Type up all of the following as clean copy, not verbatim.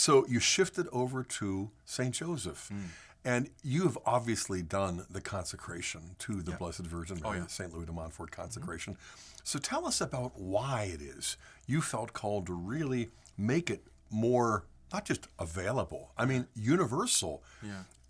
So you shifted over to St. Joseph. And you have obviously done the consecration to the Blessed Virgin Mary, the St. Louis de Montfort consecration. So tell us about why it is you felt called to really make it more, not just available, I mean, universal,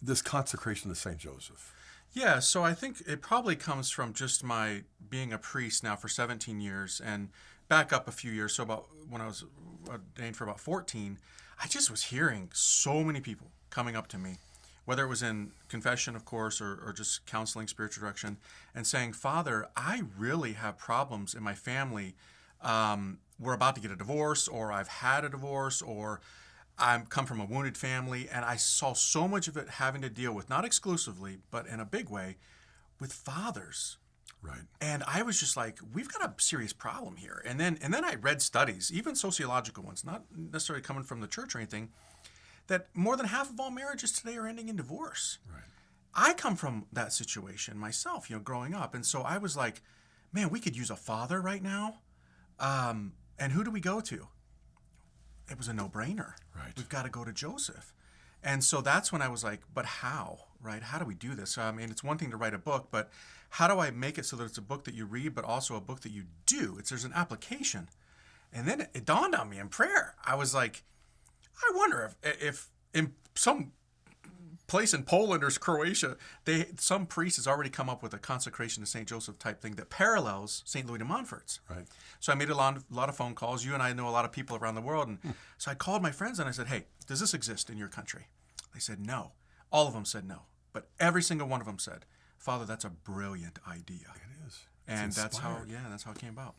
this consecration to St. Joseph. Yeah, so I think it probably comes from just my being a priest now for 17 years and back up a few years. So about when I was ordained for about 14, I just was hearing so many people coming up to me, whether it was in confession, of course, or just counseling, spiritual direction, and saying, Father, I really have problems in my family. We're about to get a divorce, or I've had a divorce, or I come from a wounded family. And I saw so much of it having to deal with, not exclusively, but in a big way, with fathers. Right. And I was just like, we've got a serious problem here. And then I read studies, even sociological ones, not necessarily coming from the church or anything, that more than half of all marriages today are ending in divorce. Right. I come from that situation myself, growing up. And so I was like, man, we could use a father right now. And who do we go to? It was a no-brainer. Right. We've got to go to Joseph. And so that's when I was like, but how, right? How do we do this? I mean, it's one thing to write a book, but how do I make it so that it's a book that you read, but also a book that you do? There's an application. And then it dawned on me in prayer. I was like, I wonder if in some place in Poland or Croatia, some priest has already come up with a consecration to St. Joseph type thing that parallels St. Louis de Montfort's. Right. So I made a lot of phone calls. You and I know a lot of people around the world. And so I called my friends and I said, hey, does this exist in your country? They said no. All of them said no. But every single one of them said, Father, that's a brilliant idea. It is. And that's how it came about.